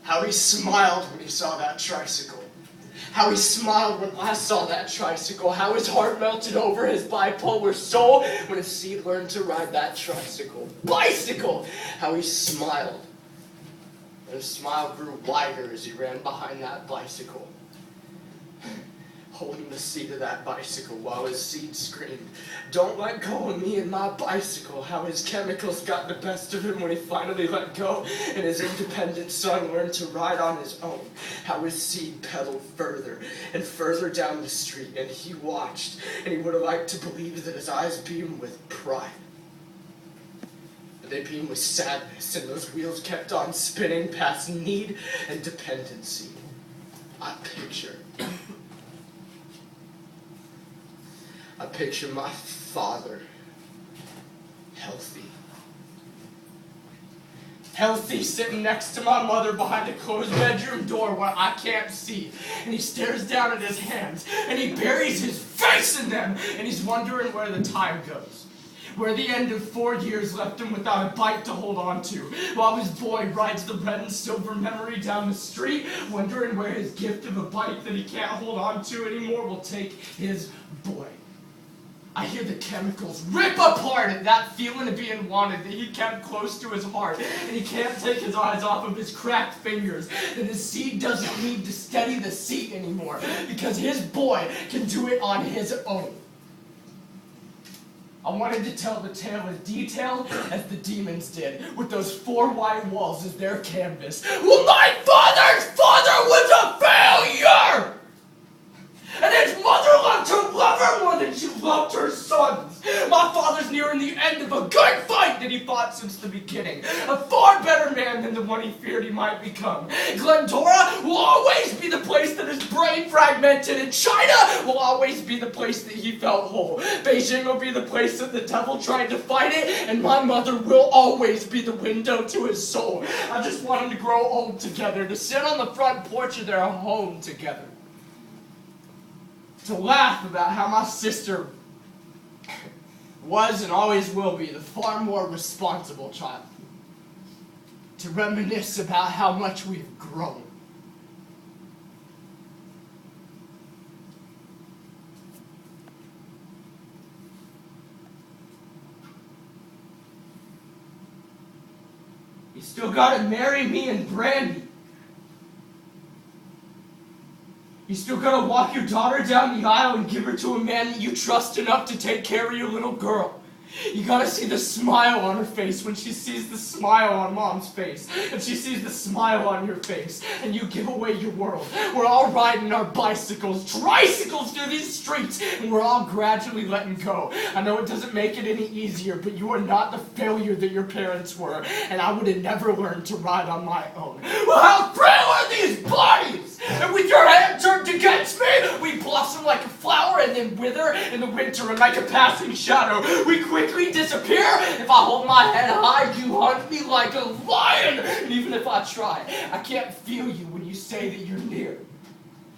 How he smiled when he saw that tricycle. How he smiled when I saw that tricycle. How his heart melted over his bipolar soul when his seed learned to ride that tricycle. Bicycle! How he smiled. And his smile grew wider as he ran behind that bicycle, holding the seat of that bicycle while his seed screamed, "Don't let go of me and my bicycle." How his chemicals got the best of him when he finally let go and his independent son learned to ride on his own. How his seed pedaled further and further down the street, and he watched, and he would have liked to believe that his eyes beamed with pride. But they beamed with sadness, and those wheels kept on spinning past need and dependency. I picture my father healthy, sitting next to my mother behind a closed bedroom door where I can't see. And he stares down at his hands, and he buries his face in them, and he's wondering where the time goes. Where the end of 4 years left him without a bite to hold on to, while his boy rides the red and silver memory down the street, wondering where his gift of a bite that he can't hold on to anymore will take his boy. I hear the chemicals rip apart at that feeling of being wanted that he kept close to his heart, and he can't take his eyes off of his cracked fingers, that his seed doesn't need to steady the seat anymore, because his boy can do it on his own. I wanted to tell the tale as detailed as the demons did, with those 4 white walls as their canvas. Well, my father's father was a failure! And his mother loved to love her more than she loved her sons. My father's nearing the end of a good fight that he fought since the beginning. A far better man than the one he feared he might become. Glendora will always be the place that his brain fragmented, and China will always be the place that he felt whole. Beijing will be the place that the devil tried to fight it, and my mother will always be the window to his soul. I just want them to grow old together, to sit on the front porch of their home together. To laugh about how my sister was and always will be the far more responsible child. To reminisce about how much we've grown. You still gotta marry me and Brandy. You still gotta walk your daughter down the aisle and give her to a man that you trust enough to take care of your little girl. You gotta see the smile on her face when she sees the smile on Mom's face. And she sees the smile on your face, and you give away your world. We're all riding our bicycles, tricycles through these streets, and we're all gradually letting go. I know it doesn't make it any easier, but you are not the failure that your parents were, and I would have never learned to ride on my own. Well, how frail are these bodies? And with your hand turned against me, we blossom like a flower and then wither in the winter, and like a passing shadow, we quickly disappear. If I hold my head high, you hunt me like a lion. And even if I try, I can't feel you when you say that you're near.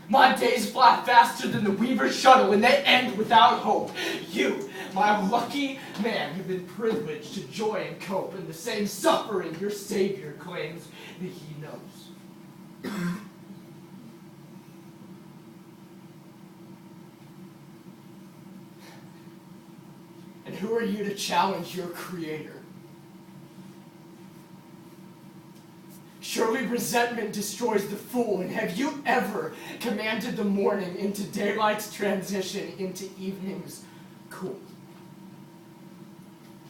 My days fly faster than the Weaver shuttle, and they end without hope. You, my lucky man, have been privileged to joy and cope in the same suffering your Savior claims that he knows. And who are you to challenge your Creator? Surely resentment destroys the fool, and have you ever commanded the morning into daylight's transition into evening's cool?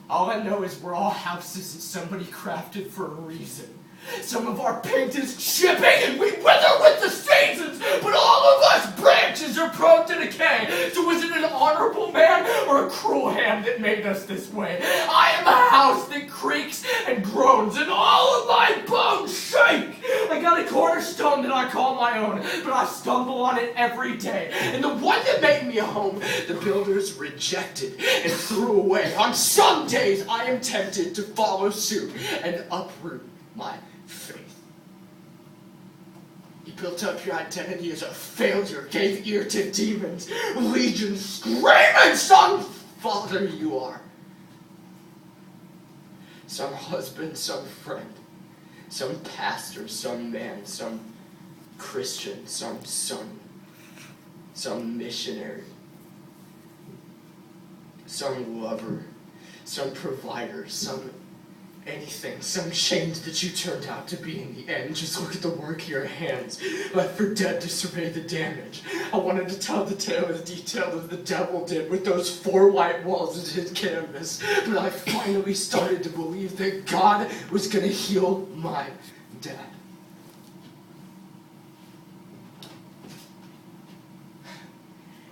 All I know is we're all houses that somebody crafted for a reason. Some of our paint is chipping and we wither with the seasons, but all of us branches are prone to decay. So is it an honorable man or a cruel hand that made us this way? I am a house that creaks and groans, and all of my bones shake. I got a cornerstone that I call my own, but I stumble on it every day. And the one that made me a home, the builders rejected and threw away. On some days I am tempted to follow suit and uproot my faith. You built up your identity as a failure, gave ear to demons, legions screaming, some father you are. Some husband, some friend, Some pastor, some man, some Christian, some son, some missionary, some lover, some provider, some anything, some change that you turned out to be in the end. Just look at the work of your hands, left for dead to survey the damage. I wanted to tell the tale as detailed as the devil did with those 4 white walls of his canvas, but I finally started to believe that God was going to heal my dad.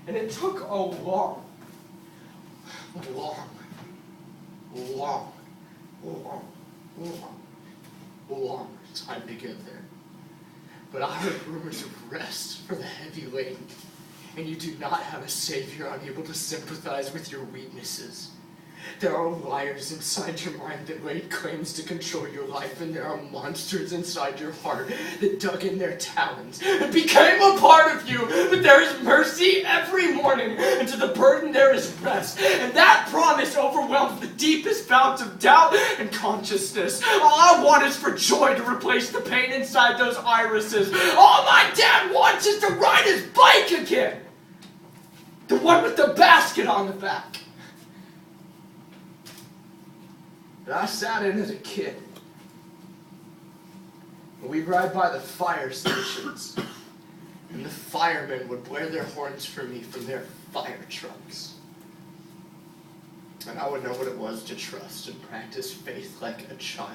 And it took a long time to get there. But I heard rumors of rest for the heavy laden, and you do not have a savior unable to sympathize with your weaknesses. There are liars inside your mind that laid claims to control your life, and there are monsters inside your heart that dug in their talons and became a part of you. But there is mercy every morning, and to the burden there is rest. And that promise overwhelms the deepest bouts of doubt and consciousness. All I want is for joy to replace the pain inside those irises. All my dad wants is to ride his bike again. The one with the basket on the back. that I sat in as a kid. We'd ride by the fire stations, and the firemen would blare their horns for me from their fire trucks. And I would know what it was to trust and practice faith like a child.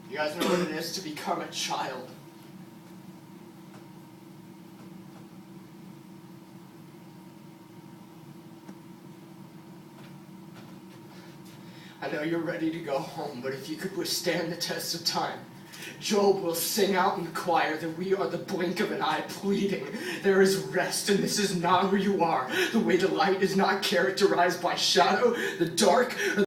You guys know what it is to become a child? I know you're ready to go home, but if you could withstand the test of time, Job will sing out in the choir that we are the blink of an eye pleading. There is rest, and this is not who you are. The way to light is not characterized by shadow, the dark,